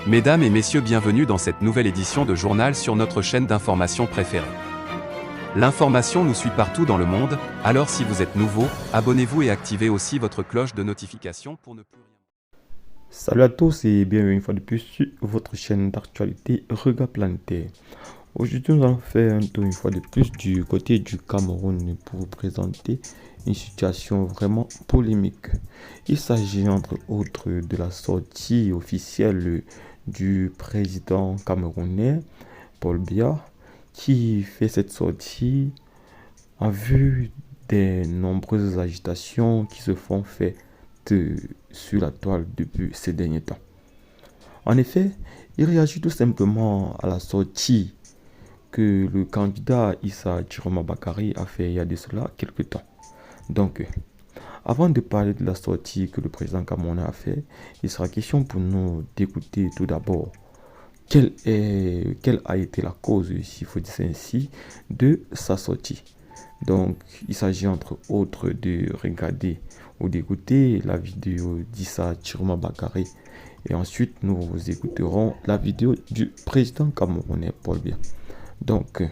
Mesdames et messieurs, bienvenue dans cette nouvelle édition de journal sur notre chaîne d'information préférée. L'information nous suit partout dans le monde, alors si vous êtes nouveau, abonnez-vous et activez aussi votre cloche de notification pour ne plus rien... Salut à tous et bienvenue une fois de plus sur votre chaîne d'actualité Regard Planétaire. Aujourd'hui nous allons faire un tour une fois de plus du côté du Cameroun pour vous présenter une situation vraiment polémique. Il s'agit entre autres de la sortie officielle du président camerounais Paul Biya, qui fait cette sortie en vue des nombreuses agitations qui se font faites sur la toile depuis ces derniers temps. En effet, il réagit tout simplement à la sortie que le candidat Issa Chiroma Bakary a fait il y a de cela quelques temps. Donc, avant de parler de la sortie que le président camerounais a fait, il sera question pour nous d'écouter tout d'abord quelle a été la cause, s'il faut dire ainsi, de sa sortie. Donc, il s'agit entre autres de regarder ou d'écouter la vidéo d'Issa Chiroma Bakary. Et ensuite, nous écouterons la vidéo du président camerounais Paul Biya. Donc,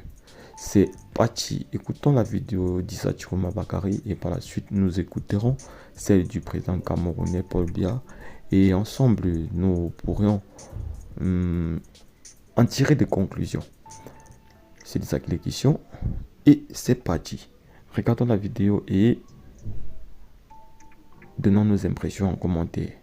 c'est parti. Écoutons la vidéo d'Issa Chiroma Bakary et par la suite, nous écouterons celle du président camerounais Paul Biya. Et ensemble, nous pourrions en tirer des conclusions. C'est de ça qu'il est question. Et c'est parti. Regardons la vidéo et donnons nos impressions en commentaire.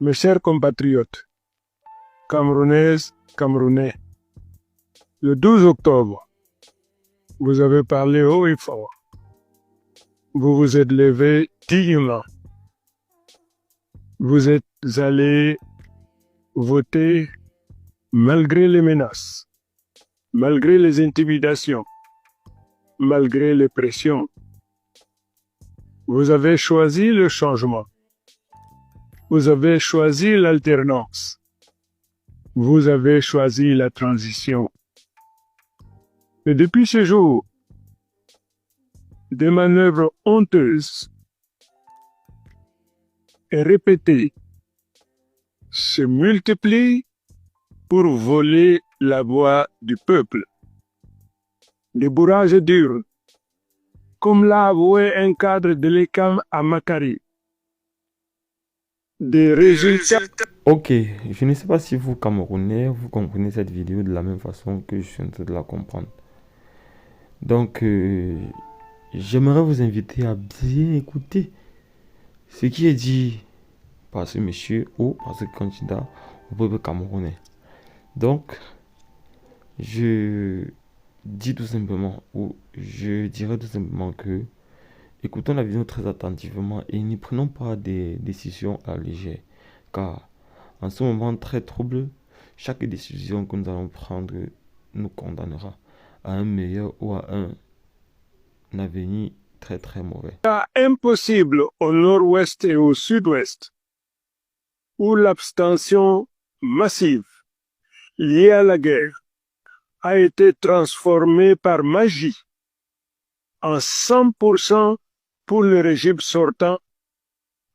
Mes chers compatriotes, Camerounaises, Camerounais, le 12 octobre, vous avez parlé haut et fort. Vous vous êtes levés dignement. Vous êtes allés voter malgré les menaces, malgré les intimidations, malgré les pressions. Vous avez choisi le changement. Vous avez choisi l'alternance. Vous avez choisi la transition. Et depuis ce jour, des manœuvres honteuses et répétées se multiplient pour voler la voix du peuple. Des bourrages durs, comme l'a avoué un cadre de l'ECAM à Makari. Des résultats. Ok, je ne sais pas si vous, Camerounais, vous comprenez cette vidéo de la même façon que je suis en train de la comprendre. Donc, j'aimerais vous inviter à bien écouter ce qui est dit par ce monsieur ou par ce candidat au peuple camerounais. Donc, je dis tout simplement, ou je dirais tout simplement que écoutons la vidéo très attentivement et n'y prenons pas des décisions à la légère. Car en ce moment très trouble, chaque décision que nous allons prendre nous condamnera à un meilleur ou à un avenir très très mauvais. Impossible au nord-ouest et au sud-ouest, où l'abstention massive liée à la guerre a été transformée par magie en 100% pour le régime sortant,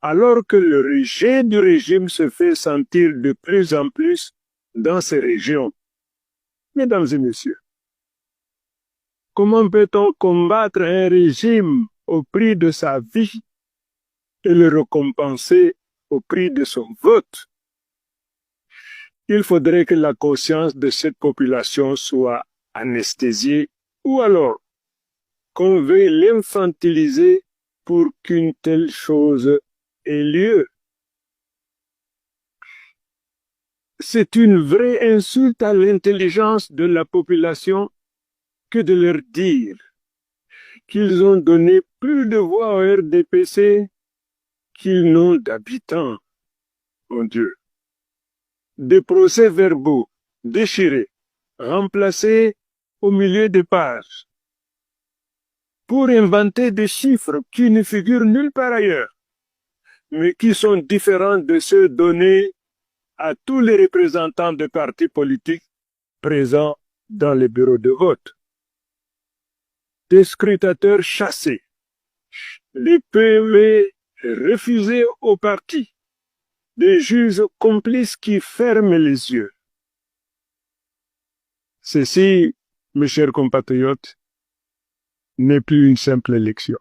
alors que le rejet du régime se fait sentir de plus en plus dans ces régions. Mesdames et messieurs, comment peut-on combattre un régime au prix de sa vie et le récompenser au prix de son vote? Il faudrait que la conscience de cette population soit anesthésiée ou alors qu'on veuille l'infantiliser pour qu'une telle chose ait lieu. C'est une vraie insulte à l'intelligence de la population que de leur dire qu'ils ont donné plus de voix au RDPC qu'ils n'ont d'habitants. Mon Dieu. Des procès-verbaux déchirés, remplacés au milieu des pages, pour inventer des chiffres qui ne figurent nulle part ailleurs, mais qui sont différents de ceux donnés à tous les représentants de partis politiques présents dans les bureaux de vote. Des scrutateurs chassés, les PV refusés aux partis, des juges complices qui ferment les yeux. Ceci, mes chers compatriotes, n'est plus une simple élection.